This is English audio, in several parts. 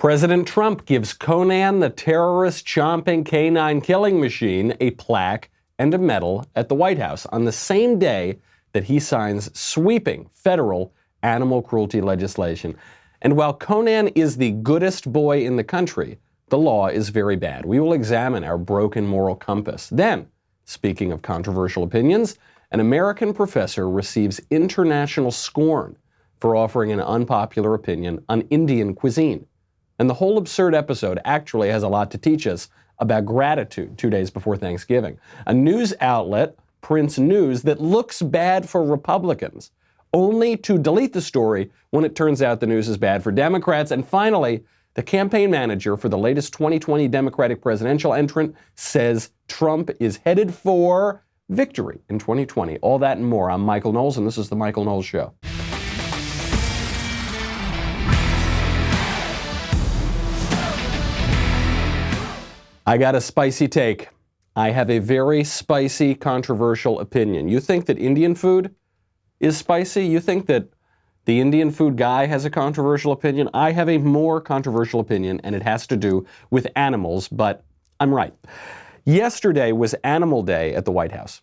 President Trump gives Conan the terrorist chomping canine killing machine a plaque and a medal at the White House on the same day that he signs sweeping federal animal cruelty legislation. And while Conan is the goodest boy in the country, the law is very bad. We will examine our broken moral compass. Then, speaking of controversial opinions, an American professor receives international scorn for offering an unpopular opinion on Indian cuisine. And the whole absurd episode actually has a lot to teach us about gratitude 2 days before Thanksgiving. A news outlet prints news that looks bad for Republicans, only to delete the story when it turns out the news is bad for Democrats. And finally, the campaign manager for the latest 2020 Democratic presidential entrant says Trump is headed for victory in 2020. All that and more. I'm Michael Knowles, and this is The Michael Knowles Show. I got a spicy take. I have a very spicy, controversial opinion. You think that Indian food is spicy? You think that the Indian food guy has a controversial opinion? I have a more controversial opinion, and it has to do with animals, but I'm right. Yesterday was Animal Day at the White House.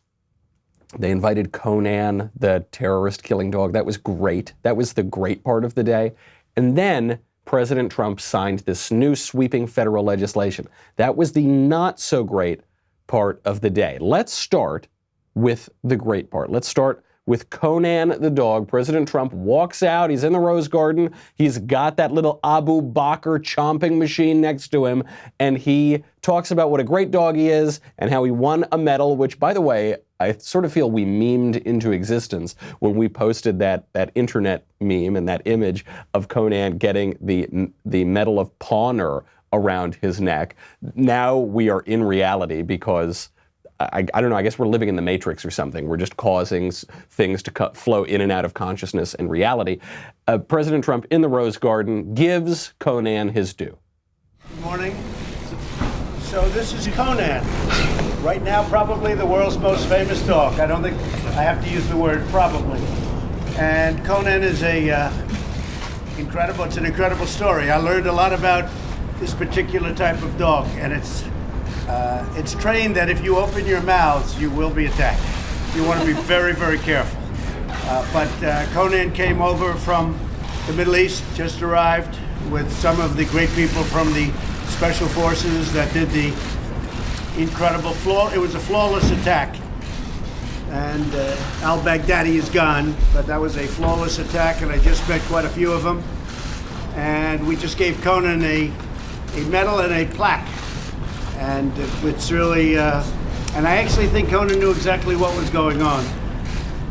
They invited Conan, the terrorist killing dog. That was great. That was the great part of the day. And then President Trump signed this new sweeping federal legislation. That was the not so great part of the day. Let's start with the great part. Let's start with Conan the dog. President Trump walks out. He's in the Rose Garden. He's got that little Abu Bakr chomping machine next to him. And he talks about what a great dog he is and how he won a medal, which, by the way, I sort of feel we memed into existence when we posted that internet meme and that image of Conan getting the Medal of Honor around his neck. Now we are in reality because I don't know, I guess we're living in the Matrix or something. We're just causing things to flow in and out of consciousness and reality. President Trump in the Rose Garden gives Conan his due. Good morning. So this is Conan. Right now, probably the world's most famous dog. I don't think I have to use the word probably. And Conan is it's an incredible story. I learned a lot about this particular type of dog, and it's trained that if you open your mouths, you will be attacked. You want to be very, very careful. But Conan came over from the Middle East, just arrived with some of the great people from the Special Forces that did the incredible it was a flawless attack. And al-Baghdadi is gone, but that was a flawless attack, and I just met quite a few of them. And we just gave Conan a medal and a plaque. And it's really, and I actually think Conan knew exactly what was going on.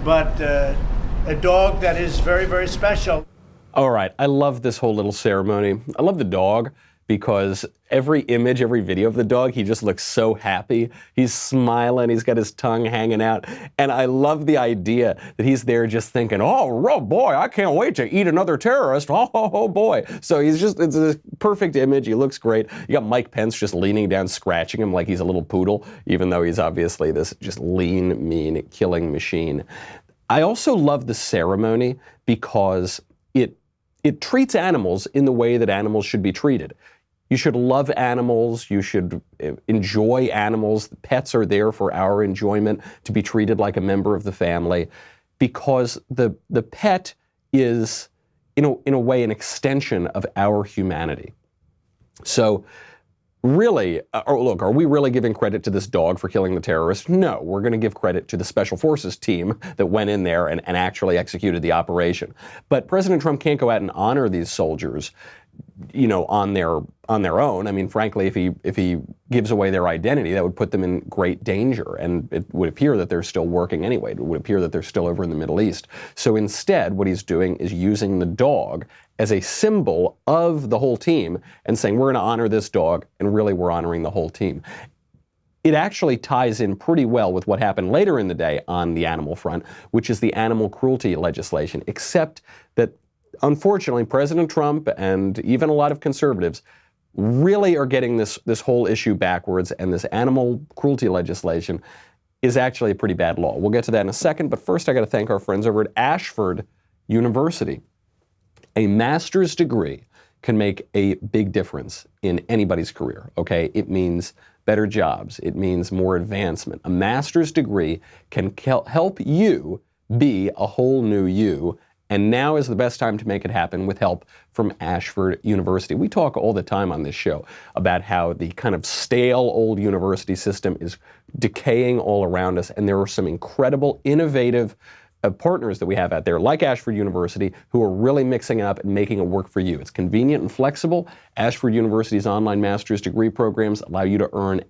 But a dog that is very, very special. All right, I love this whole little ceremony. I love the dog because every image, every video of the dog, he just looks so happy. He's smiling, he's got his tongue hanging out. And I love the idea that he's there just thinking, oh boy, I can't wait to eat another terrorist. Oh boy. So it's a perfect image. He looks great. You got Mike Pence just leaning down, scratching him like he's a little poodle, even though he's obviously this just lean, mean, killing machine. I also love the ceremony because it treats animals in the way that animals should be treated. You should love animals. You should enjoy animals. Pets are there for our enjoyment, to be treated like a member of the family, because the pet is, in a way, an extension of our humanity. So really, look, are we really giving credit to this dog for killing the terrorist? No, we're going to give credit to the Special Forces team that went in there and actually executed the operation. But President Trump can't go out and honor these soldiers, on their own. I mean, frankly, if he gives away their identity, that would put them in great danger. And it would appear that they're still working anyway. It would appear that they're still over in the Middle East. So instead, what he's doing is using the dog as a symbol of the whole team and saying, we're going to honor this dog, and really we're honoring the whole team. It actually ties in pretty well with what happened later in the day on the animal front, which is the animal cruelty legislation, except that unfortunately, President Trump and even a lot of conservatives really are getting this whole issue backwards, and this animal cruelty legislation is actually a pretty bad law. We'll get to that in a second, but first I got to thank our friends over at Ashford University. A master's degree can make a big difference in anybody's career, okay? It means better jobs. It means more advancement. A master's degree can help you be a whole new you, and now is the best time to make it happen with help from Ashford University. We talk all the time on this show about how the kind of stale old university system is decaying all around us, and there are some incredible, innovative partners that we have out there, like Ashford University, who are really mixing it up and making it work for you. It's convenient and flexible. Ashford University's online master's degree programs allow you to earn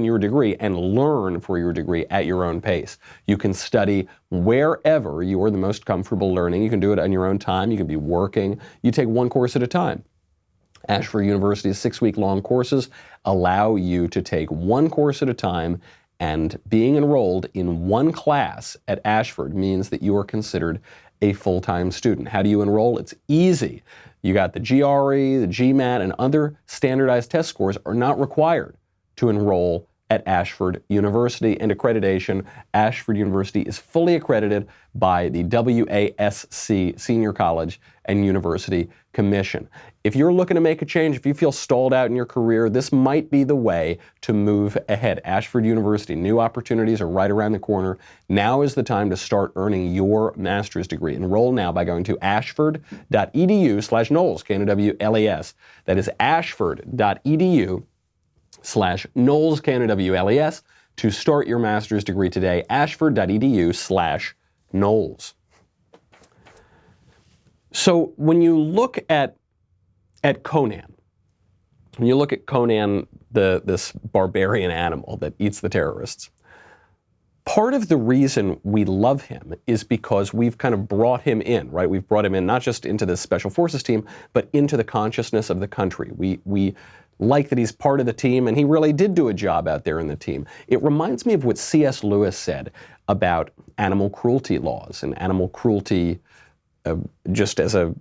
your degree and learn for your degree at your own pace. You can study wherever you are the most comfortable learning. You can do it on your own time. You can be working. You take one course at a time. Ashford University's 6-week-long courses allow you to take one course at a time, and being enrolled in one class at Ashford means that you are considered a full-time student. How do you enroll? It's easy. You got the GRE, the GMAT, and other standardized test scores are not required to enroll at Ashford University. And accreditation, Ashford University is fully accredited by the WASC, Senior College and University Commission. If you're looking to make a change, if you feel stalled out in your career, this might be the way to move ahead. Ashford University, new opportunities are right around the corner. Now is the time to start earning your master's degree. Enroll now by going to ashford.edu/Knowles, K-N-O-W-L-E-S. That is ashford.edu/Knowles, K-N-O-W-L-E-S, to start your master's degree today. ashford.edu/Knowles. So when you look at Conan, this barbarian animal that eats the terrorists, part of the reason we love him is because we've kind of brought him in, right? We've brought him in not just into the Special Forces team, but into the consciousness of the country. We like that he's part of the team, and he really did do a job out there in the team. It reminds me of what C.S. Lewis said about animal cruelty laws and animal cruelty just as a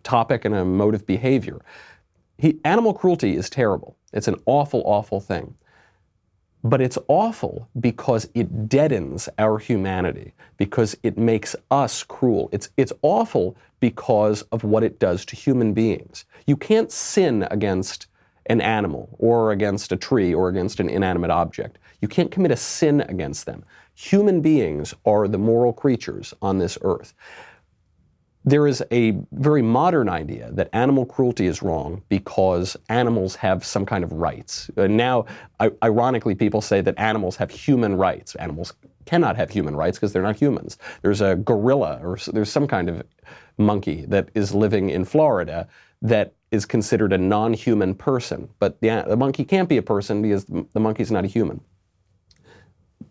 topic and a mode of behavior. Animal cruelty is terrible. It's an awful, awful thing. But it's awful because it deadens our humanity, because it makes us cruel. It's awful because of what it does to human beings. You can't sin against an animal or against a tree or against an inanimate object. You can't commit a sin against them. Human beings are the moral creatures on this earth. There is a very modern idea that animal cruelty is wrong because animals have some kind of rights. Now, ironically, people say that animals have human rights. Animals cannot have human rights because they're not humans. There's a gorilla or there's some kind of monkey that is living in Florida that is considered a non-human person. But the monkey can't be a person because the monkey's not a human.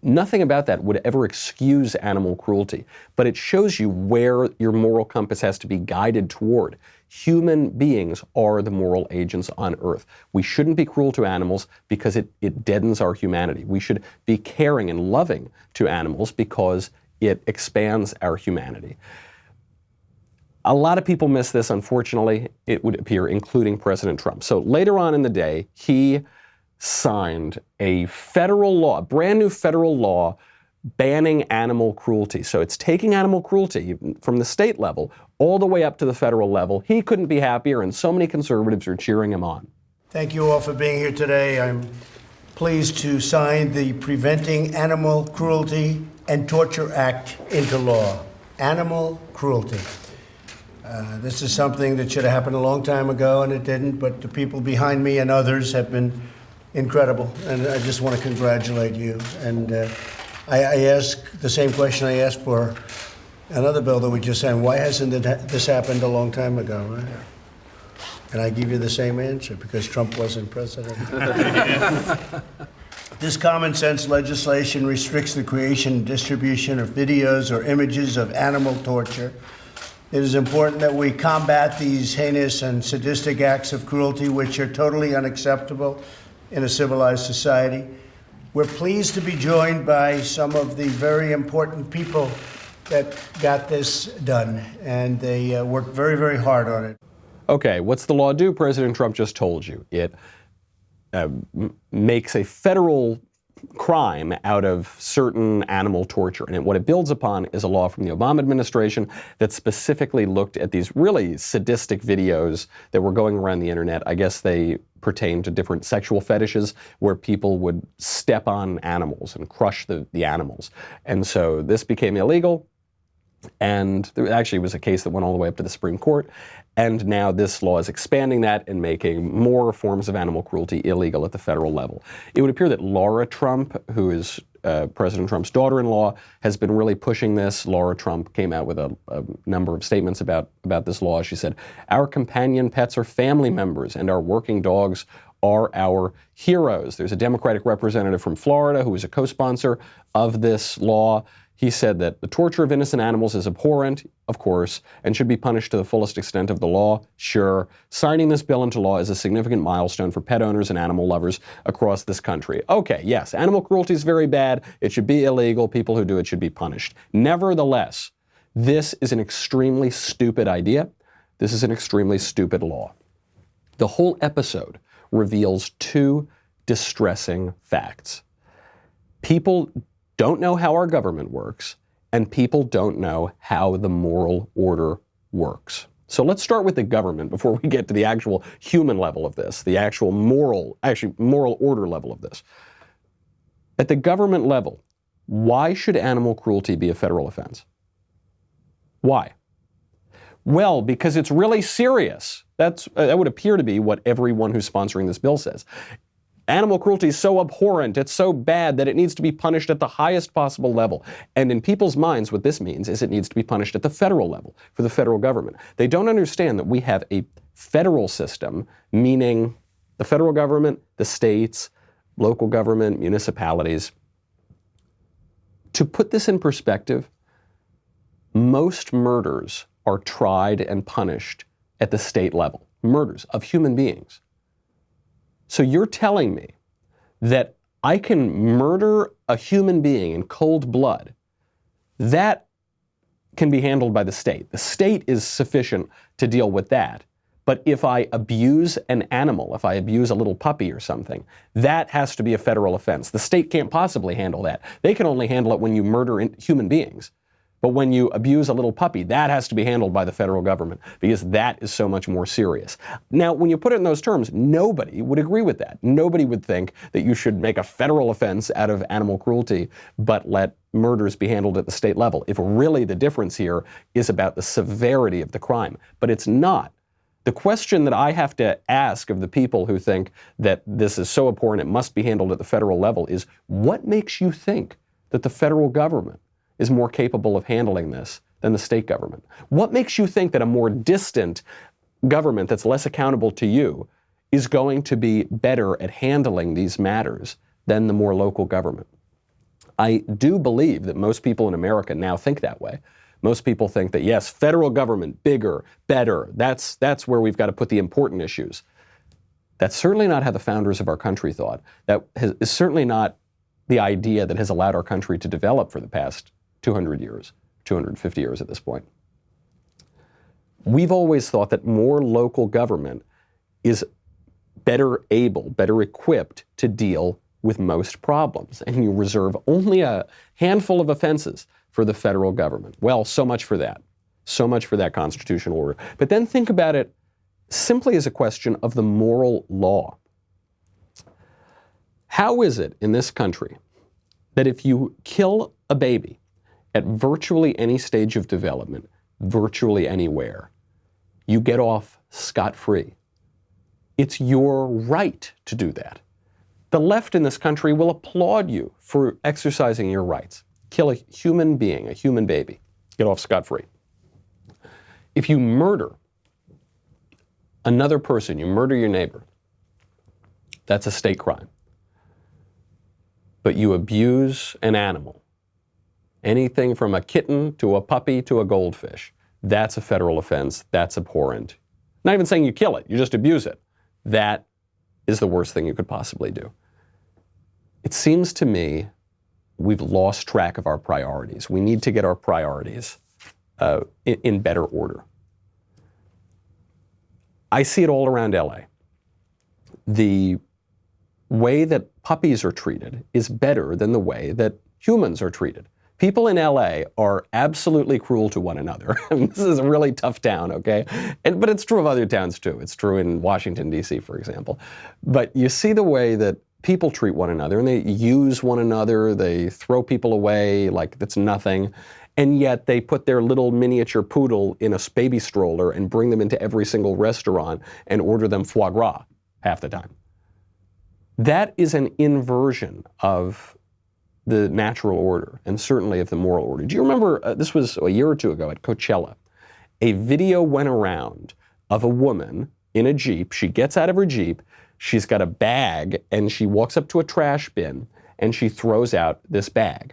Nothing about that would ever excuse animal cruelty, but it shows you where your moral compass has to be guided toward. Human beings are the moral agents on earth. We shouldn't be cruel to animals because it deadens our humanity. We should be caring and loving to animals because it expands our humanity. A lot of people miss this, unfortunately, it would appear, including President Trump. So later on in the day, he signed a federal law, a brand new federal law banning animal cruelty. So it's taking animal cruelty from the state level all the way up to the federal level. He couldn't be happier, and so many conservatives are cheering him on. Thank you all for being here today. I'm pleased to sign the Preventing Animal Cruelty and Torture Act into law. Animal cruelty. This is something that should have happened a long time ago, and it didn't, but the people behind me and others have been incredible, and I just want to congratulate you. And I ask the same question I asked for another bill that we just signed. Why hasn't this happened a long time ago? Right? And I give you the same answer, because Trump wasn't president. This common sense legislation restricts the creation and distribution of videos or images of animal torture. It is important that we combat these heinous and sadistic acts of cruelty, which are totally unacceptable in a civilized society. We're pleased to be joined by some of the very important people that got this done, and they worked very, very hard on it. Okay, what's the law do? President Trump just told you. It makes a federal crime out of certain animal torture. And what it builds upon is a law from the Obama administration that specifically looked at these really sadistic videos that were going around the internet. I guess they pertain to different sexual fetishes where people would step on animals and crush the animals. And so this became illegal. And there actually was a case that went all the way up to the Supreme Court. And now this law is expanding that and making more forms of animal cruelty illegal at the federal level. It would appear that Laura Trump, who is President Trump's daughter-in-law, has been really pushing this. Laura Trump came out with a number of statements about this law. She said, "Our companion pets are family members and our working dogs are our heroes." There's a Democratic representative from Florida who is a co-sponsor of this law. He said that the torture of innocent animals is abhorrent, of course, and should be punished to the fullest extent of the law. Sure. Signing this bill into law is a significant milestone for pet owners and animal lovers across this country. Okay, yes, animal cruelty is very bad. It should be illegal. People who do it should be punished. Nevertheless, this is an extremely stupid idea. This is an extremely stupid law. The whole episode reveals two distressing facts. People don't know how our government works, and people don't know how the moral order works. So let's start with the government before we get to the actual human level of this, the actual moral order level of this. At the government level, why should animal cruelty be a federal offense? Why? Well, because it's really serious. That would appear to be what everyone who's sponsoring this bill says. Animal cruelty is so abhorrent, it's so bad that it needs to be punished at the highest possible level. And in people's minds, what this means is it needs to be punished at the federal level, for the federal government. They don't understand that we have a federal system, meaning the federal government, the states, local government, municipalities. To put this in perspective, most murders are tried and punished at the state level. Murders of human beings. So you're telling me that I can murder a human being in cold blood? That can be handled by the state. The state is sufficient to deal with that. But if I abuse an animal, if I abuse a little puppy or something, that has to be a federal offense. The state can't possibly handle that. They can only handle it when you murder human beings. But when you abuse a little puppy, that has to be handled by the federal government because that is so much more serious. Now, when you put it in those terms, nobody would agree with that. Nobody would think that you should make a federal offense out of animal cruelty, but let murders be handled at the state level, if really the difference here is about the severity of the crime. But it's not. The question that I have to ask of the people who think that this is so abhorrent it must be handled at the federal level is, what makes you think that the federal government is more capable of handling this than the state government? What makes you think that a more distant government that's less accountable to you is going to be better at handling these matters than the more local government? I do believe that most people in America now think that way. Most people think that, yes, federal government, bigger, better, that's where we've got to put the important issues. That's certainly not how the founders of our country thought. That is certainly not the idea that has allowed our country to develop for the past 200 years, 250 years at this point. We've always thought that more local government is better able, better equipped to deal with most problems, and you reserve only a handful of offenses for the federal government. Well, so much for that. So much for that constitutional order. But then think about it simply as a question of the moral law. How is it in this country that if you kill a baby at virtually any stage of development, virtually anywhere, you get off scot-free? It's your right to do that. The left in this country will applaud you for exercising your rights. Kill a human being, a human baby, get off scot-free. If you murder another person, you murder your neighbor, that's a state crime. But you abuse an animal, anything from a kitten to a puppy to a goldfish, that's a federal offense, that's abhorrent. Not even saying you kill it, you just abuse it. That is the worst thing you could possibly do. It seems to me we've lost track of our priorities. We need to get our priorities in better order. I see it all around LA. The way that puppies are treated is better than the way that humans are treated. People in LA are absolutely cruel to one another. This is a really tough town, okay? But it's true of other towns too. It's true in Washington, D.C., for example. But you see the way that people treat one another, and they use one another, they throw people away like it's nothing, and yet they put their little miniature poodle in a baby stroller and bring them into every single restaurant and order them foie gras half the time. That is an inversion of the natural order, and certainly of the moral order. Do you remember, this was a year or two ago at Coachella, a video went around of a woman in a Jeep. She gets out of her Jeep, she's got a bag, and she walks up to a trash bin, and she throws out this bag.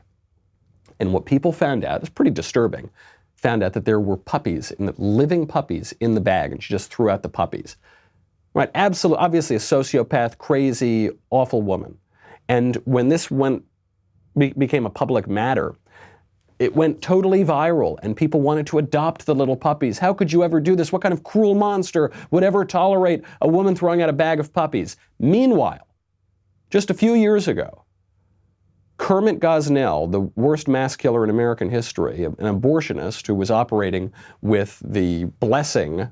And what people found out, it's pretty disturbing, found out that there were puppies, living puppies in the bag, and she just threw out the puppies. Right, absolutely, obviously a sociopath, crazy, awful woman. And when this became a public matter, it went totally viral, and people wanted to adopt the little puppies. How could you ever do this? What kind of cruel monster would ever tolerate a woman throwing out a bag of puppies? Meanwhile, just a few years ago, Kermit Gosnell, the worst mass killer in American history, an abortionist who was operating with the blessing,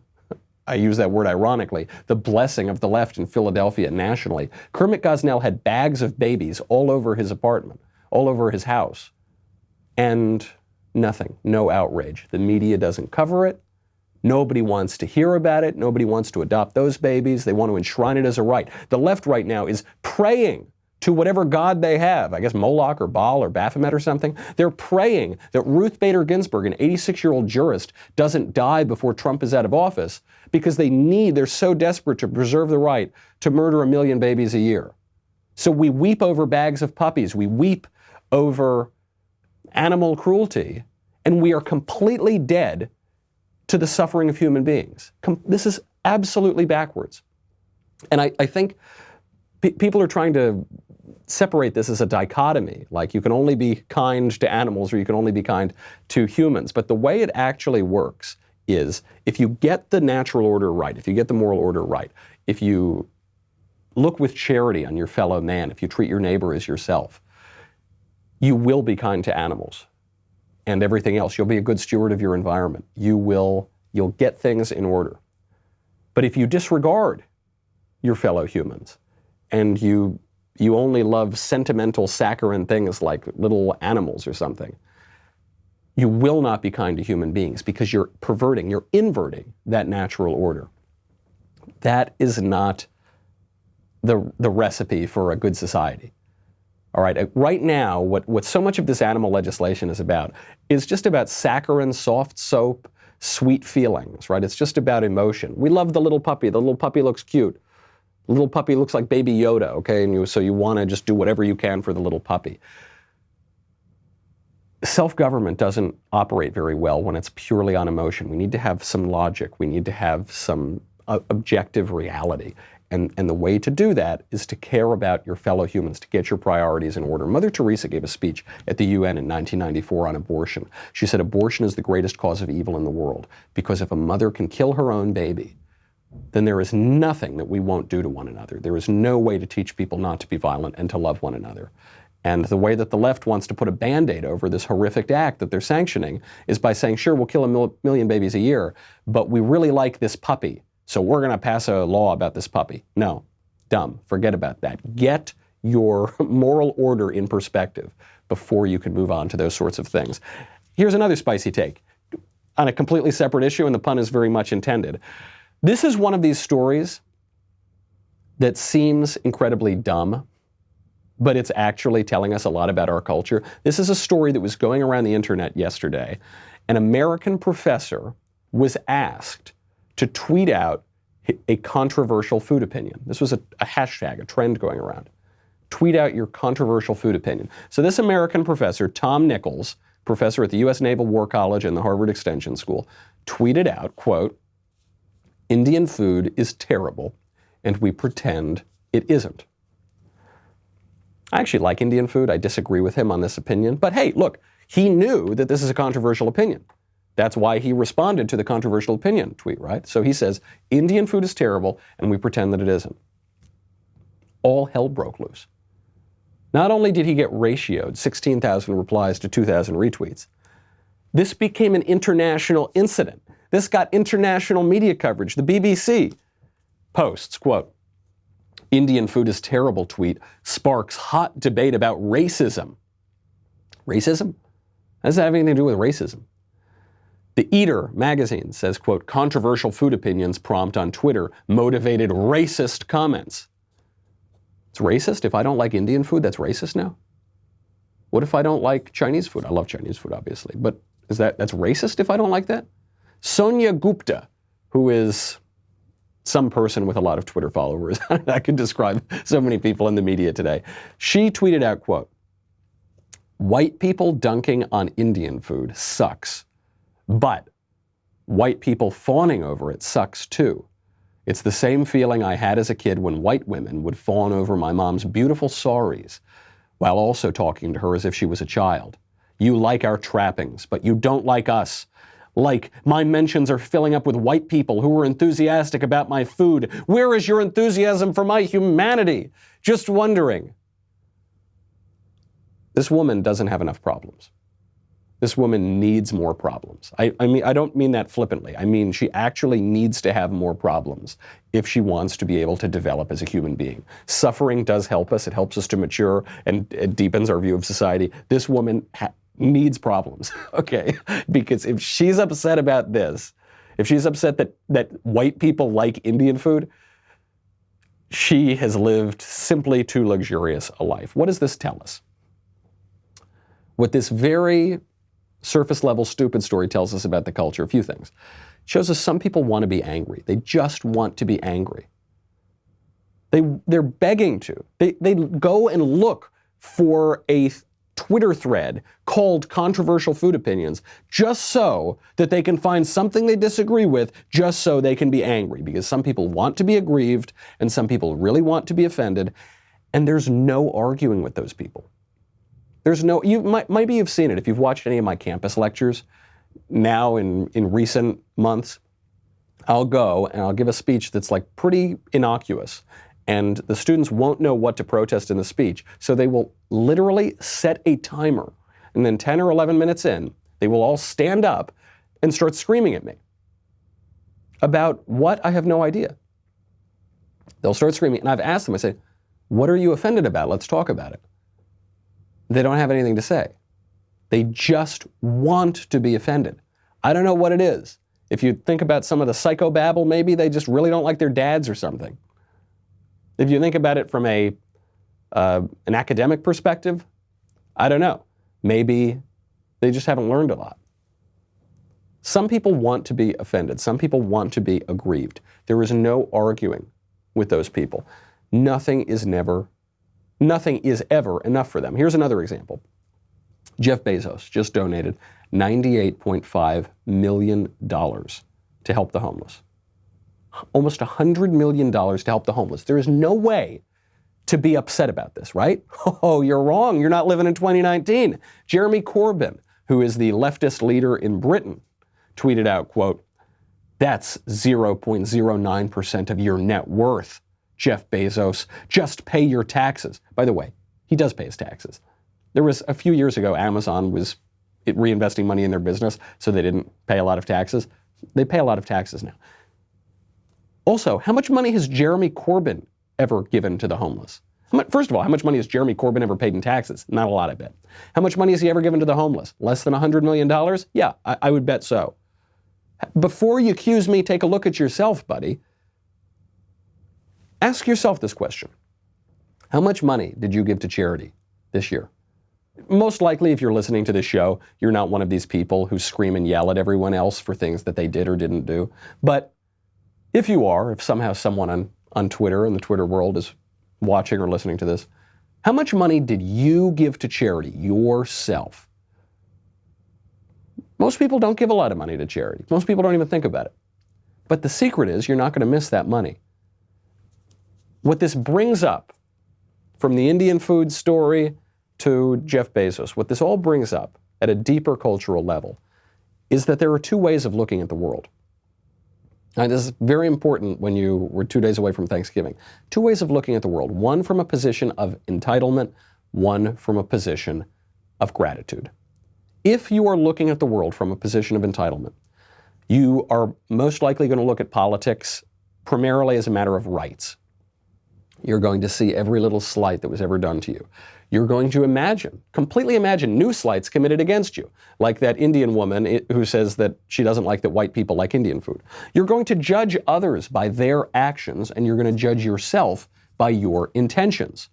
I use that word ironically, the blessing of the left in Philadelphia nationally. Kermit Gosnell had bags of babies all over his apartment, all over his house, and nothing, no outrage. The media doesn't cover it. Nobody wants to hear about it. Nobody wants to adopt those babies. They want to enshrine it as a right. The left right now is praying to whatever god they have, I guess Moloch or Baal or Baphomet or something. They're praying that Ruth Bader Ginsburg, an 86-year-old jurist, doesn't die before Trump is out of office, because they're so desperate to preserve the right to murder 1 million babies a year. So we weep over bags of puppies. We weep over animal cruelty, and we are completely dead to the suffering of human beings. This is absolutely backwards. And I think people are trying to separate this as a dichotomy, like you can only be kind to animals or you can only be kind to humans. But the way it actually works is, if you get the natural order right, if you get the moral order right, if you look with charity on your fellow man, if you treat your neighbor as yourself, you will be kind to animals and everything else. You'll be a good steward of your environment. You'll get things in order. But if you disregard your fellow humans and you only love sentimental, saccharine things like little animals or something, you will not be kind to human beings, because you're inverting that natural order. That is not the recipe for a good society. All right, right now, what so much of this animal legislation is about is just about saccharine, soft soap, sweet feelings, right? It's just about emotion. We love the little puppy. The little puppy looks cute. The little puppy looks like Baby Yoda, okay? And so you want to just do whatever you can for the little puppy. Self-government doesn't operate very well when it's purely on emotion. We need to have some logic. We need to have some objective reality. And the way to do that is to care about your fellow humans, to get your priorities in order. Mother Teresa gave a speech at the UN in 1994 on abortion. She said, abortion is the greatest cause of evil in the world, because if a mother can kill her own baby, then there is nothing that we won't do to one another. There is no way to teach people not to be violent and to love one another. And the way that the left wants to put a Band-Aid over this horrific act that they're sanctioning is by saying, sure, we'll kill 1 million babies a year, but we really like this puppy, so we're going to pass a law about this puppy. No, dumb. Forget about that. Get your moral order in perspective before you can move on to those sorts of things. Here's another spicy take on a completely separate issue, and the pun is very much intended. This is one of these stories that seems incredibly dumb, but it's actually telling us a lot about our culture. This is a story that was going around the internet yesterday. An American professor was asked to tweet out a controversial food opinion. This was a hashtag, a trend going around. Tweet out your controversial food opinion. So this American professor, Tom Nichols, professor at the U.S. Naval War College and the Harvard Extension School, tweeted out, quote, "Indian food is terrible, and we pretend it isn't." I actually like Indian food. I disagree with him on this opinion. But hey, look, he knew that this is a controversial opinion. That's why he responded to the controversial opinion tweet, right? So he says, Indian food is terrible, and we pretend that it isn't. all hell broke loose. Not only did he get ratioed 16,000 replies to 2,000 retweets, this became an international incident. This got international media coverage. The BBC posts, quote, "Indian food is terrible" tweet sparks hot debate about racism. Racism? How does that have anything to do with racism? The Eater magazine says, quote, "Controversial food opinions prompt on Twitter motivated racist comments." It's racist? If I don't like Indian food, that's racist now? What if I don't like Chinese food? I love Chinese food, obviously, but that's racist if I don't like that? Sonia Gupta, who is some person with a lot of Twitter followers, I could describe so many people in the media today. She tweeted out, quote, "White people dunking on Indian food sucks, but white people fawning over it sucks too. It's the same feeling I had as a kid when white women would fawn over my mom's beautiful saris while also talking to her as if she was a child. You like our trappings, but you don't like us. Like, my mentions are filling up with white people who are enthusiastic about my food. Where is your enthusiasm for my humanity? Just wondering." This woman doesn't have enough problems. This woman needs more problems. I mean, I don't mean that flippantly. I mean, she actually needs to have more problems if she wants to be able to develop as a human being. Suffering does help us. It helps us to mature and it deepens our view of society. This woman needs problems, okay? Because if she's upset about this, if she's upset that white people like Indian food, she has lived simply too luxurious a life. What does this tell us? What this very surface level stupid story tells us about the culture, a few things. It shows us some people want to be angry. They just want to be angry. They're begging to. They go and look for a Twitter thread called Controversial Food Opinions just so that they can find something they disagree with, just so they can be angry, because some people want to be aggrieved and some people really want to be offended, and there's no arguing with those people. There's no, maybe you've seen it if you've watched any of my campus lectures. Now in recent months, I'll go and I'll give a speech that's like pretty innocuous, and the students won't know what to protest in the speech, so they will literally set a timer, and then 10 or 11 minutes in, they will all stand up and start screaming at me. About what? I have no idea. They'll start screaming, and I've asked them, I say, "What are you offended about? Let's talk about it." They don't have anything to say. They just want to be offended. I don't know what it is. If you think about some of the psychobabble, maybe they just really don't like their dads or something. If you think about it from an academic perspective, I don't know. Maybe they just haven't learned a lot. Some people want to be offended. Some people want to be aggrieved. There is no arguing with those people. Nothing is ever enough for them. Here's another example. Jeff Bezos just donated $98.5 million to help the homeless. Almost $100 million to help the homeless. There is no way to be upset about this, right? Oh, you're wrong. You're not living in 2019. Jeremy Corbyn, who is the leftist leader in Britain, tweeted out, quote, "That's 0.09% of your net worth. Jeff Bezos, just pay your taxes." By the way, he does pay his taxes. There was a few years ago, Amazon was reinvesting money in their business, so they didn't pay a lot of taxes. They pay a lot of taxes now. Also, how much money has Jeremy Corbyn ever given to the homeless? First of all, how much money has Jeremy Corbyn ever paid in taxes? Not a lot, I bet. How much money has he ever given to the homeless? Less than $100 million? Yeah, I would bet so. Before you accuse me, take a look at yourself, buddy. Ask yourself this question. How much money did you give to charity this year? Most likely, if you're listening to this show, you're not one of these people who scream and yell at everyone else for things that they did or didn't do. But if you are, if somehow someone on Twitter in the Twitter world is watching or listening to this, how much money did you give to charity yourself? Most people don't give a lot of money to charity. Most people don't even think about it. But the secret is you're not going to miss that money. What this brings up, from the Indian food story to Jeff Bezos, what this all brings up at a deeper cultural level is that there are two ways of looking at the world. Now, this is very important when we're 2 days away from Thanksgiving. 2 ways of looking at the world. One from a position of entitlement, one from a position of gratitude. If you are looking at the world from a position of entitlement, you are most likely going to look at politics primarily as a matter of rights. You're going to see every little slight that was ever done to you. You're going to completely imagine new slights committed against you, like that Indian woman who says that she doesn't like that white people like Indian food. You're going to judge others by their actions, and you're going to judge yourself by your intentions.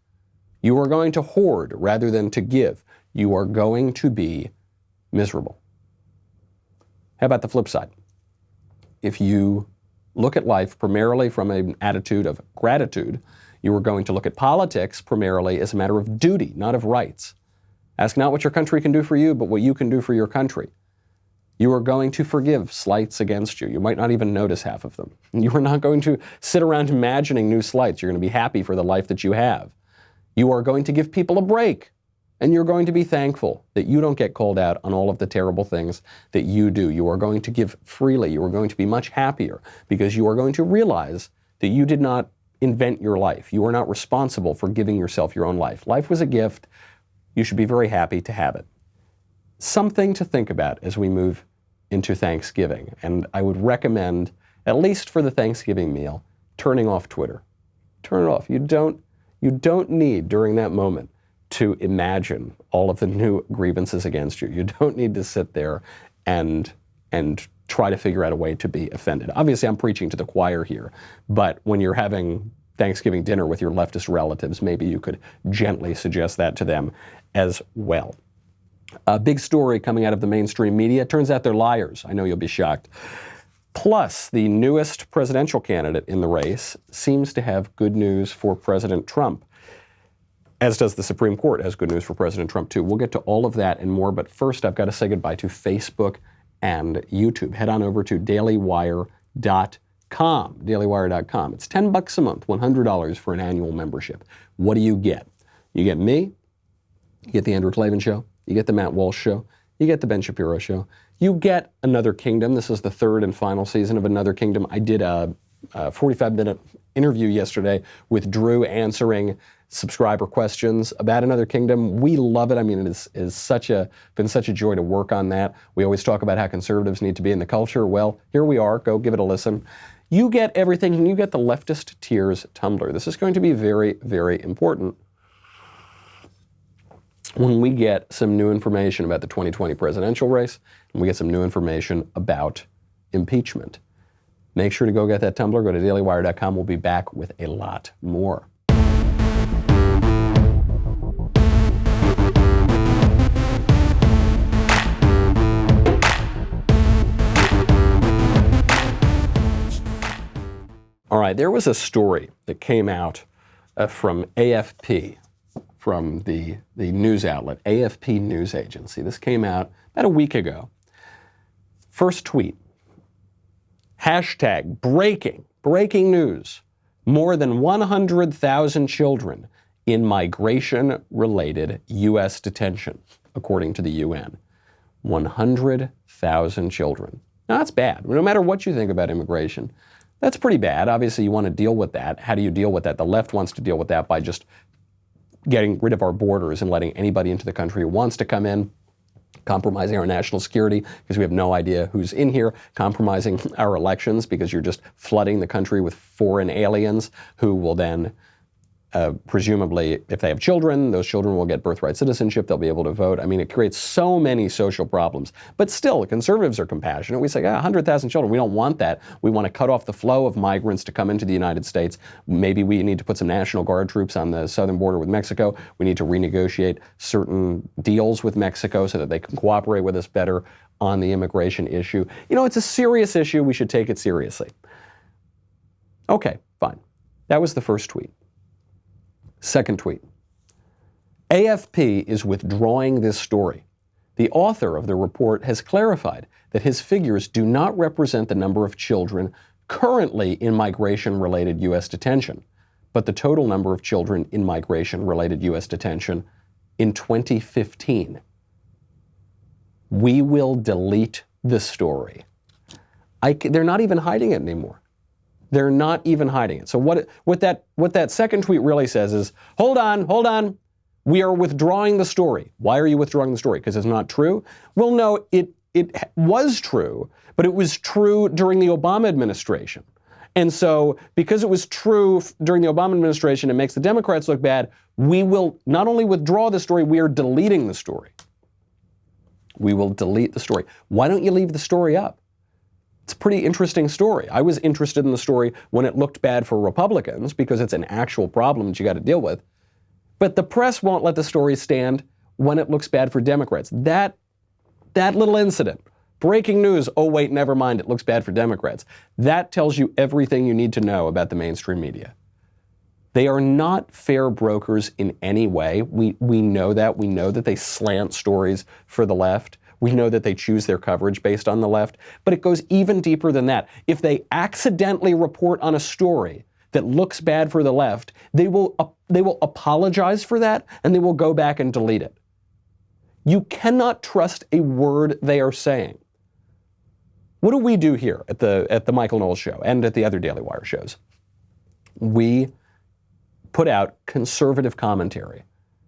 You are going to hoard rather than to give. You are going to be miserable. How about the flip side? If you look at life primarily from an attitude of gratitude, you are going to look at politics primarily as a matter of duty, not of rights. Ask not what your country can do for you, but what you can do for your country. You are going to forgive slights against you. You might not even notice half of them. You are not going to sit around imagining new slights. You're going to be happy for the life that you have. You are going to give people a break, and you're going to be thankful that you don't get called out on all of the terrible things that you do. You are going to give freely. You are going to be much happier because you are going to realize that you did not invent your life. You are not responsible for giving yourself your own life. Life was a gift. You should be very happy to have it. Something to think about as we move into Thanksgiving. And I would recommend, at least for the Thanksgiving meal, turning off Twitter. Turn it off. You don't need, during that moment, to imagine all of the new grievances against you. You don't need to sit there and try to figure out a way to be offended. Obviously, I'm preaching to the choir here, but when you're having Thanksgiving dinner with your leftist relatives, maybe you could gently suggest that to them as well. A big story coming out of the mainstream media. Turns out they're liars. I know you'll be shocked. Plus, the newest presidential candidate in the race seems to have good news for President Trump, as does the Supreme Court has good news for President Trump, too. We'll get to all of that and more, but first I've got to say goodbye to Facebook and YouTube. Head on over to dailywire.com, dailywire.com. It's $10 a month, $100 for an annual membership. What do you get? You get me, you get the Andrew Klavan Show, you get the Matt Walsh Show, you get the Ben Shapiro Show, you get Another Kingdom. This is the third and final season of Another Kingdom. I did a 45-minute interview yesterday with Drew answering subscriber questions about Another Kingdom. We love it. I mean, it is been such a joy to work on that. We always talk about how conservatives need to be in the culture. Well, here we are. Go give it a listen. You get everything, and you get the Leftist Tears Tumbler. This is going to be very, very important when we get some new information about the 2020 presidential race, and we get some new information about impeachment. Make sure to go get that tumbler. Go to dailywire.com. We'll be back with a lot more. All right, there was a story that came out from AFP, from the news outlet, AFP News Agency. This came out about a week ago. First tweet, hashtag breaking news. More than 100,000 children in migration-related U.S. detention, according to the UN. 100,000 children. Now, that's bad. No matter what you think about immigration, that's pretty bad. Obviously, you want to deal with that. How do you deal with that? The left wants to deal with that by just getting rid of our borders and letting anybody into the country who wants to come in, compromising our national security because we have no idea who's in here, compromising our elections because you're just flooding the country with foreign aliens who will then presumably, if they have children, those children will get birthright citizenship, they'll be able to vote. I mean, it creates so many social problems. But still, the conservatives are compassionate. We say, 100,000 children, we don't want that. We want to cut off the flow of migrants to come into the United States. Maybe we need to put some National Guard troops on the southern border with Mexico. We need to renegotiate certain deals with Mexico so that they can cooperate with us better on the immigration issue. You know, it's a serious issue. We should take it seriously. Okay, fine. That was the first tweet. Second tweet. AFP is withdrawing this story. The author of the report has clarified that his figures do not represent the number of children currently in migration-related U.S. detention, but the total number of children in migration-related U.S. detention in 2015. We will delete the story. They're not even hiding it anymore. They're not even hiding it. So what that second tweet really says is, hold on. We are withdrawing the story. Why are you withdrawing the story? Because it's not true? Well, no, it was true, but it was true during the Obama administration. And so because it was true during the Obama administration, it makes the Democrats look bad. We will not only withdraw the story, we are deleting the story. We will delete the story. Why don't you leave the story up? It's a pretty interesting story. I was interested in the story when it looked bad for Republicans because it's an actual problem that you got to deal with. But the press won't let the story stand when it looks bad for Democrats. That little incident, breaking news, oh wait, never mind, it looks bad for Democrats. That tells you everything you need to know about the mainstream media. They are not fair brokers in any way. We know that. We know that they slant stories for the left. We know that they choose their coverage based on the left. But it goes even deeper than that. If they accidentally report on a story that looks bad for the left, they will apologize for that and they will go back and delete it. You cannot trust a word they are saying. What do we do here at the Michael Knowles show and at the other Daily Wire shows? We put out conservative commentary.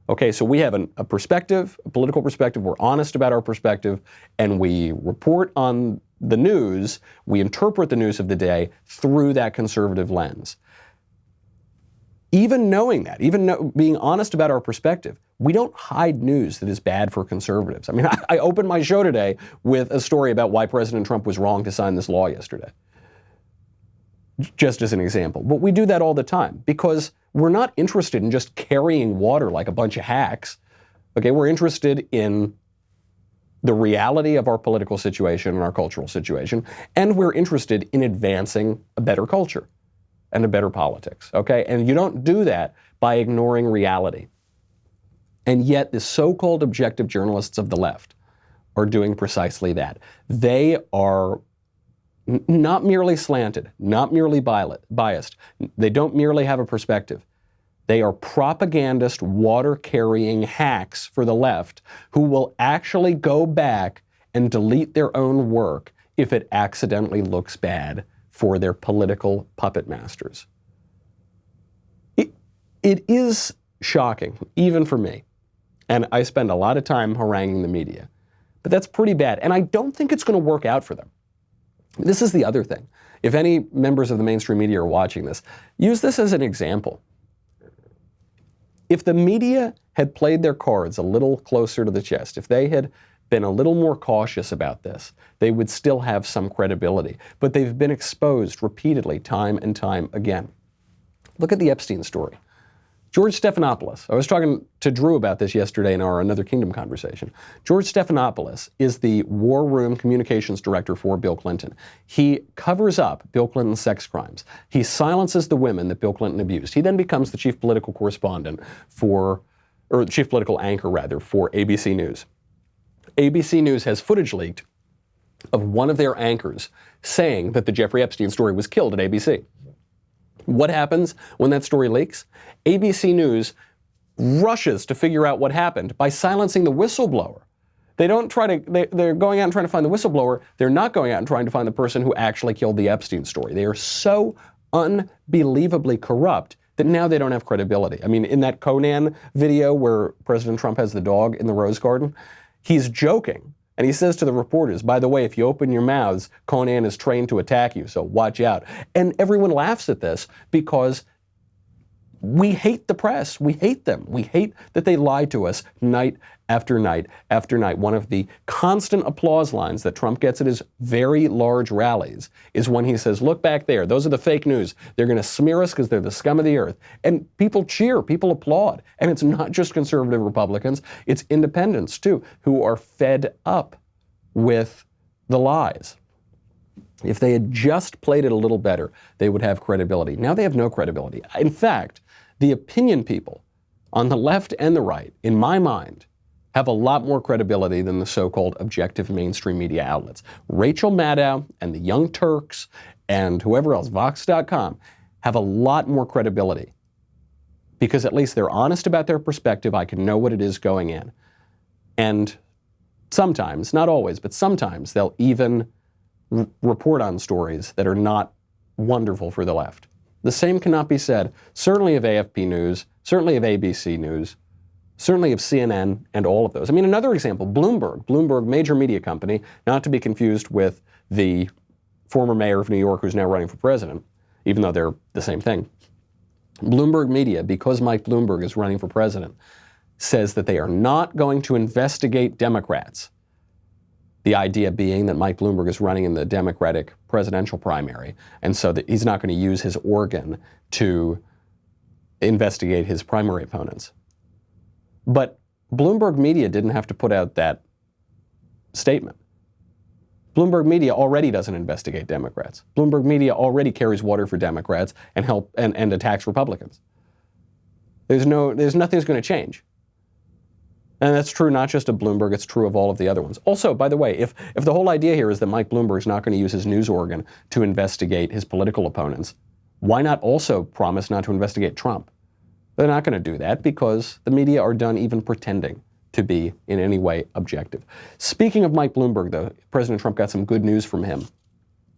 Okay, so we have a perspective, a political perspective. We're honest about our perspective, and we report on the news. We interpret the news of the day through that conservative lens. Even knowing that, being honest about our perspective, we don't hide news that is bad for conservatives. I mean, I opened my show today with a story about why President Trump was wrong to sign this law yesterday, just as an example. But we do that all the time because we're not interested in just carrying water like a bunch of hacks. Okay, we're interested in the reality of our political situation and our cultural situation, and we're interested in advancing a better culture and a better politics, okay? And you don't do that by ignoring reality. And yet the so-called objective journalists of the left are doing precisely that. They are not merely slanted, not merely biased. They don't merely have a perspective. They are propagandist, water-carrying hacks for the left who will actually go back and delete their own work if it accidentally looks bad for their political puppet masters. It is shocking, even for me. And I spend a lot of time haranguing the media. But that's pretty bad. And I don't think it's going to work out for them. This is the other thing. If any members of the mainstream media are watching this, use this as an example. If the media had played their cards a little closer to the chest, if they had been a little more cautious about this, they would still have some credibility. But they've been exposed repeatedly, time and time again. Look at the Epstein story. George Stephanopoulos, I was talking to Drew about this yesterday in our Another Kingdom conversation. George Stephanopoulos is the War Room Communications Director for Bill Clinton. He covers up Bill Clinton's sex crimes. He silences the women that Bill Clinton abused. He then becomes the chief political correspondent or chief political anchor rather, for ABC News. ABC News has footage leaked of one of their anchors saying that the Jeffrey Epstein story was killed at ABC. What happens when that story leaks? ABC News rushes to figure out what happened by silencing the whistleblower. They're going out and trying to find the whistleblower. They're not going out and trying to find the person who actually killed the Epstein story. They are so unbelievably corrupt that now they don't have credibility. I mean, in that Conan video where President Trump has the dog in the rose garden, he's joking. And he says to the reporters, by the way, if you open your mouths, Conan is trained to attack you, so watch out. And everyone laughs at this because we hate the press. We hate them. We hate that they lie to us night after night after night. One of the constant applause lines that Trump gets at his very large rallies is when he says, look back there, those are the fake news. They're going to smear us because they're the scum of the earth. And people cheer, people applaud. And it's not just conservative Republicans, it's independents too, who are fed up with the lies. If they had just played it a little better, they would have credibility. Now they have no credibility. In fact, the opinion people on the left and the right, in my mind, have a lot more credibility than the so-called objective mainstream media outlets. Rachel Maddow and the Young Turks and whoever else, Vox.com, have a lot more credibility because at least they're honest about their perspective. I can know what it is going in. And sometimes, not always, but sometimes they'll even report on stories that are not wonderful for the left. The same cannot be said, certainly of AFP News, certainly of ABC News, certainly of CNN and all of those. I mean, another example, Bloomberg, major media company, not to be confused with the former mayor of New York who's now running for president, even though they're the same thing. Bloomberg Media, because Mike Bloomberg is running for president, says that they are not going to investigate Democrats. The idea being that Mike Bloomberg is running in the Democratic presidential primary, and so that he's not going to use his organ to investigate his primary opponents. But Bloomberg Media didn't have to put out that statement. Bloomberg Media already doesn't investigate Democrats. Bloomberg Media already carries water for Democrats and attacks Republicans. There's nothing's going to change. And that's true not just of Bloomberg, it's true of all of the other ones. Also, by the way, if the whole idea here is that Mike Bloomberg is not going to use his news organ to investigate his political opponents, why not also promise not to investigate Trump? They're not going to do that because the media are done even pretending to be in any way objective. Speaking of Mike Bloomberg, though, President Trump got some good news from him.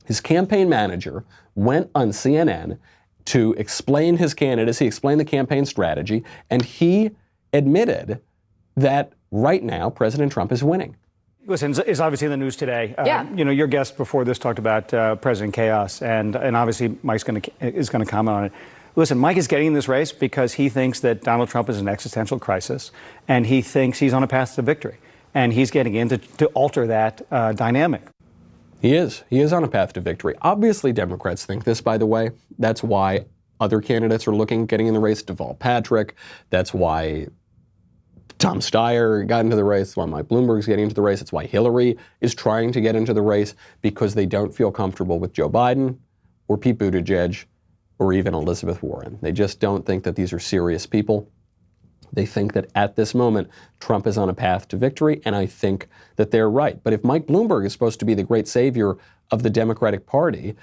His campaign manager went on CNN to explain his candidacy, explain the campaign strategy, and he admitted that right now President Trump is winning. Listen, it's obviously in the news today. Yeah. Your guest before this talked about President Chaos, and obviously Mike's is going to comment on it. Listen, Mike is getting in this race because he thinks that Donald Trump is an existential crisis, and he thinks he's on a path to victory, and he's getting in to alter that dynamic. He is on a path to victory. Obviously, Democrats think this, by the way. That's why other candidates are getting in the race. Deval Patrick. That's why Tom Steyer got into the race. That's why Mike Bloomberg's getting into the race. It's why Hillary is trying to get into the race, because they don't feel comfortable with Joe Biden or Pete Buttigieg or even Elizabeth Warren. They just don't think that these are serious people. They think that at this moment, Trump is on a path to victory, and I think that they're right. But if Mike Bloomberg is supposed to be the great savior of the Democratic Party,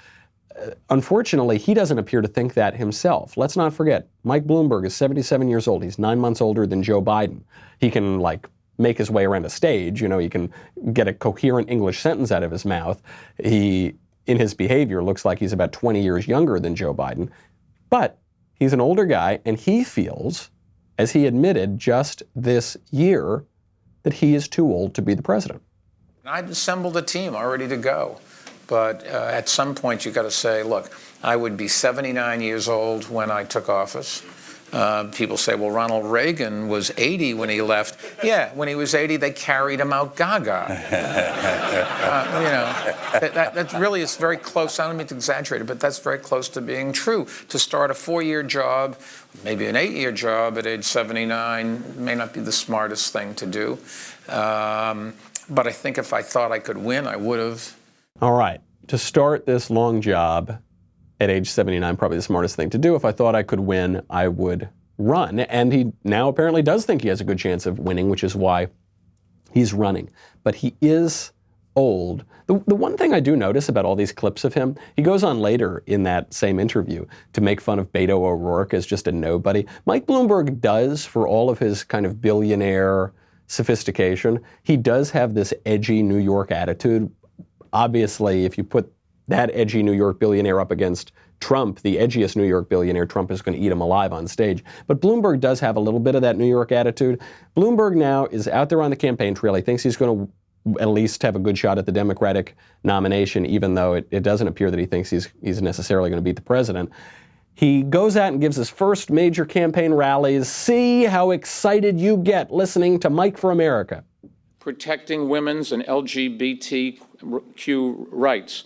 unfortunately, he doesn't appear to think that himself. Let's not forget, Mike Bloomberg is 77 years old. He's 9 months older than Joe Biden. He can, make his way around a stage. He can get a coherent English sentence out of his mouth. He, in his behavior, looks like he's about 20 years younger than Joe Biden. But he's an older guy, and he feels, as he admitted just this year, that he is too old to be the president. I'd assembled a team all ready to go. But at some point, you got to say, look, I would be 79 years old when I took office. People say, well, Ronald Reagan was 80 when he left. Yeah, when he was 80, they carried him out gaga. That really is very close. I don't mean to exaggerate it, but that's very close to being true. To start a 4-year job, maybe an 8-year job at age 79 may not be the smartest thing to do. But I think if I thought I could win, I would have. All right, to start this long job at age 79, probably the smartest thing to do. If I thought I could win, I would run. And he now apparently does think he has a good chance of winning, which is why he's running. But he is old. The one thing I do notice about all these clips of him, he goes on later in that same interview to make fun of Beto O'Rourke as just a nobody. Mike Bloomberg does, for all of his kind of billionaire sophistication, he does have this edgy New York attitude. Obviously, if you put that edgy New York billionaire up against Trump, the edgiest New York billionaire, Trump is going to eat him alive on stage. But Bloomberg does have a little bit of that New York attitude. Bloomberg now is out there on the campaign trail. He thinks he's going to at least have a good shot at the Democratic nomination, even though it doesn't appear that he thinks he's necessarily going to beat the president. He goes out and gives his first major campaign rallies. See how excited you get listening to Mike for America. Protecting women's and LGBTQ rights,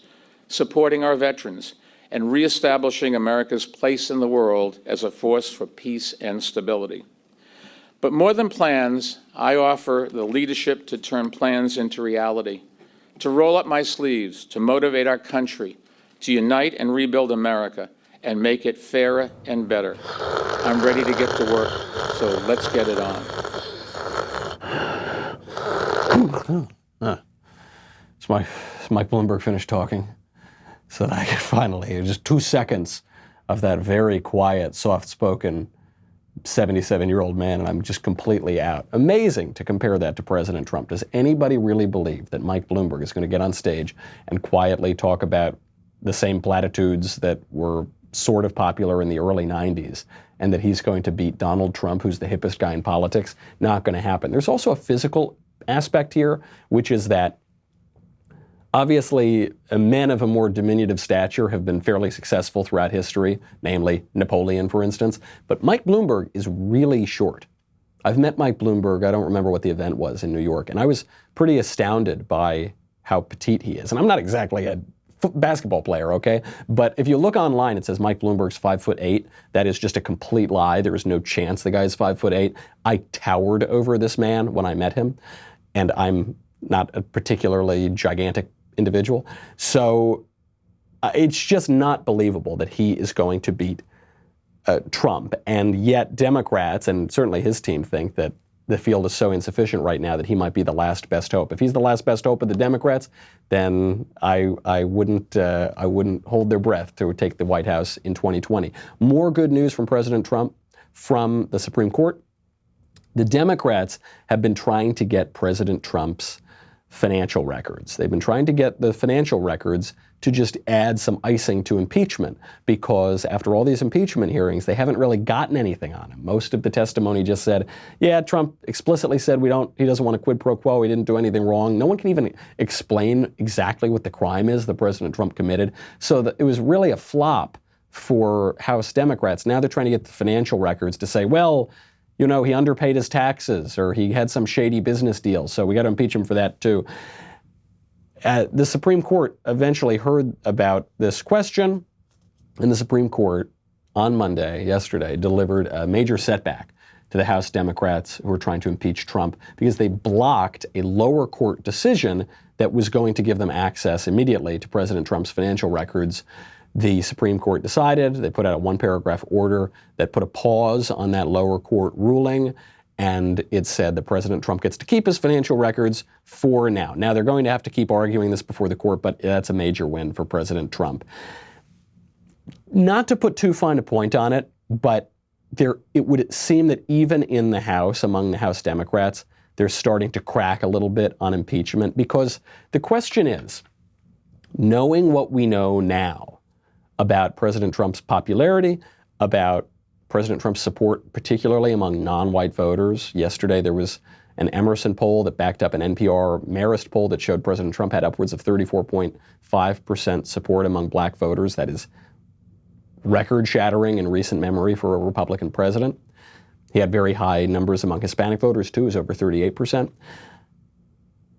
supporting our veterans, and reestablishing America's place in the world as a force for peace and stability. But more than plans, I offer the leadership to turn plans into reality, to roll up my sleeves, to motivate our country, to unite and rebuild America, and make it fairer and better. I'm ready to get to work, so let's get it on. It's Mike Bloomberg finished talking so that I could finally, just 2 seconds of that very quiet, soft-spoken 77-year-old man, and I'm just completely out. Amazing to compare that to President Trump. Does anybody really believe that Mike Bloomberg is going to get on stage and quietly talk about the same platitudes that were sort of popular in the early 90s, and that he's going to beat Donald Trump, who's the hippest guy in politics? Not going to happen. There's also a physical aspect here, which is that obviously men of a more diminutive stature have been fairly successful throughout history, namely Napoleon, for instance. But Mike Bloomberg is really short. I've met Mike Bloomberg, I don't remember what the event was in New York, and I was pretty astounded by how petite he is. And I'm not exactly a basketball player, okay? But if you look online, it says Mike Bloomberg's 5'8". That is just a complete lie. There is no chance the guy's 5'8". I towered over this man when I met him, and I'm not a particularly gigantic individual. So it's just not believable that he is going to beat Trump. And yet Democrats, and certainly his team, think that the field is so insufficient right now that he might be the last best hope. If he's the last best hope of the Democrats, then I wouldn't hold their breath to take the White House in 2020. More good news from President Trump from the Supreme Court. The Democrats have been trying to get President Trump's financial records. They've been trying to get the financial records to just add some icing to impeachment, because after all these impeachment hearings, they haven't really gotten anything on him. Most of the testimony just said, yeah, Trump explicitly said he doesn't want a quid pro quo, he didn't do anything wrong. No one can even explain exactly what the crime is that President Trump committed. So it was really a flop for House Democrats. Now they're trying to get the financial records to say, well, you know, he underpaid his taxes, or he had some shady business deal, so we got to impeach him for that too. The Supreme Court eventually heard about this question, and the Supreme Court on Monday, yesterday, delivered a major setback to the House Democrats who were trying to impeach Trump, because they blocked a lower court decision that was going to give them access immediately to President Trump's financial records. The Supreme Court decided, they put out a one-paragraph order that put a pause on that lower court ruling, and it said that President Trump gets to keep his financial records for now. Now, they're going to have to keep arguing this before the court, but that's a major win for President Trump. Not to put too fine a point on it, but it would seem that even in the House, among the House Democrats, they're starting to crack a little bit on impeachment, because the question is, knowing what we know now about President Trump's popularity, about President Trump's support, particularly among non-white voters. Yesterday, there was an Emerson poll that backed up an NPR Marist poll that showed President Trump had upwards of 34.5% support among black voters. That is record-shattering in recent memory for a Republican president. He had very high numbers among Hispanic voters, too. It was over 38%.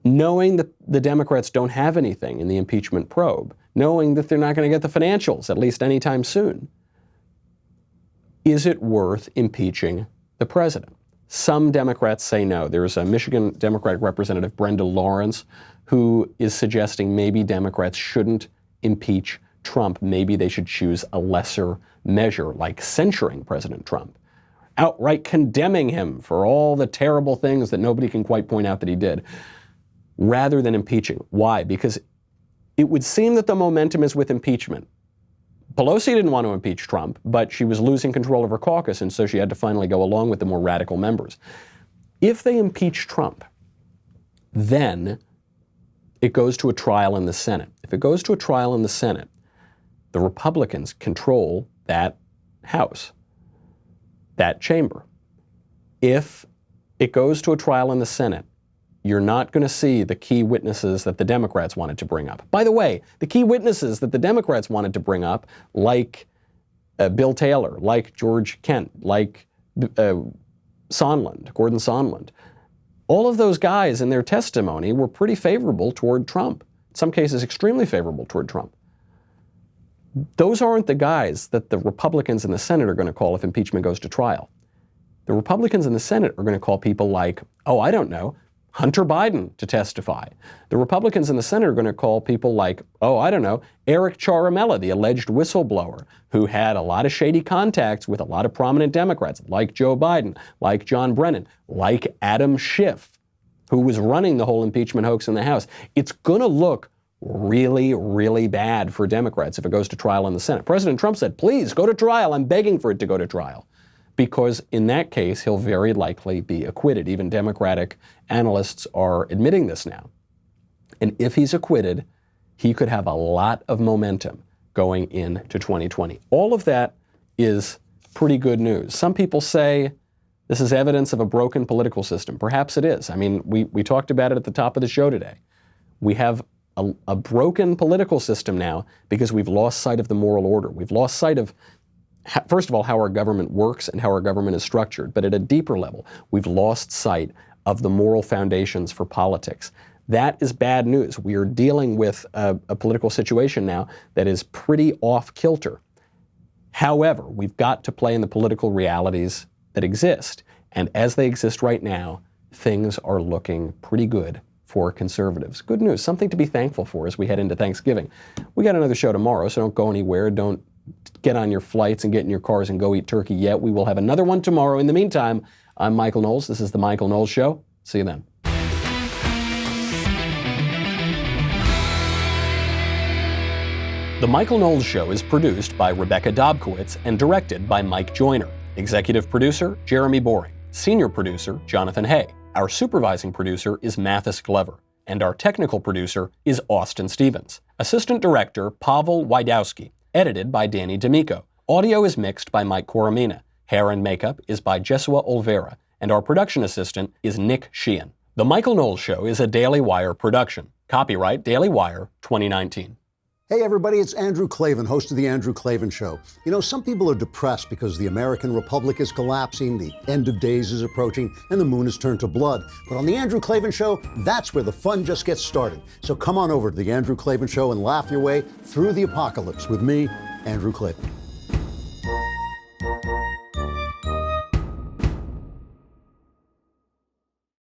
Knowing that the Democrats don't have anything in the impeachment probe, knowing that they're not going to get the financials, at least anytime soon, is it worth impeaching the president? Some Democrats say no. There's a Michigan Democratic Representative, Brenda Lawrence, who is suggesting maybe Democrats shouldn't impeach Trump. Maybe they should choose a lesser measure, like censuring President Trump, outright condemning him for all the terrible things that nobody can quite point out that he did, rather than impeaching. Why? Because it would seem that the momentum is with impeachment. Pelosi didn't want to impeach Trump, but she was losing control of her caucus, and so she had to finally go along with the more radical members. If they impeach Trump, then it goes to a trial in the Senate. If it goes to a trial in the Senate, the Republicans control that House, that chamber. If it goes to a trial in the Senate, you're not going to see the key witnesses that the Democrats wanted to bring up. By the way, the key witnesses that the Democrats wanted to bring up, like Bill Taylor, like George Kent, like Gordon Sondland, all of those guys in their testimony were pretty favorable toward Trump. In some cases, extremely favorable toward Trump. Those aren't the guys that the Republicans in the Senate are going to call if impeachment goes to trial. The Republicans in the Senate are going to call people like, oh, I don't know, Hunter Biden to testify. The Republicans in the Senate are going to call people like, oh, I don't know, Eric Ciaramella, the alleged whistleblower, who had a lot of shady contacts with a lot of prominent Democrats, like Joe Biden, like John Brennan, like Adam Schiff, who was running the whole impeachment hoax in the House. It's going to look really, really bad for Democrats if it goes to trial in the Senate. President Trump said, please go to trial. I'm begging for it to go to trial. because in that case, he'll very likely be acquitted. Even Democratic analysts are admitting this now. And if he's acquitted, he could have a lot of momentum going into 2020. All of that is pretty good news. Some people say this is evidence of a broken political system. Perhaps it is. I mean, we talked about it at the top of the show today. We have a broken political system now because we've lost sight of the moral order. We've lost sight of, first of all, how our government works and how our government is structured. But at a deeper level, we've lost sight of the moral foundations for politics. That is bad news. We are dealing with a political situation now that is pretty off kilter. However, we've got to play in the political realities that exist. And as they exist right now, things are looking pretty good for conservatives. Good news, something to be thankful for as we head into Thanksgiving. We got another show tomorrow, so don't go anywhere. Don't get on your flights and get in your cars and go eat turkey yet. We will have another one tomorrow. In the meantime, I'm Michael Knowles. This is The Michael Knowles Show. See you then. The Michael Knowles Show is produced by Rebecca Dobkowitz and directed by Mike Joyner. Executive producer, Jeremy Boring. Senior producer, Jonathan Hay. Our supervising producer is Mathis Glover. And our technical producer is Austin Stevens. Assistant director, Pavel Wydowski. Edited by Danny D'Amico. Audio is mixed by Mike Coromina. Hair and makeup is by Jesua Olvera. And our production assistant is Nick Sheehan. The Michael Knowles Show is a Daily Wire production. Copyright Daily Wire 2019. Hey everybody, it's Andrew Klavan, host of The Andrew Klavan Show. You know, some people are depressed because the American Republic is collapsing, the end of days is approaching, and the moon has turned to blood. But on The Andrew Klavan Show, that's where the fun just gets started. So come on over to The Andrew Klavan Show and laugh your way through the apocalypse with me, Andrew Klavan.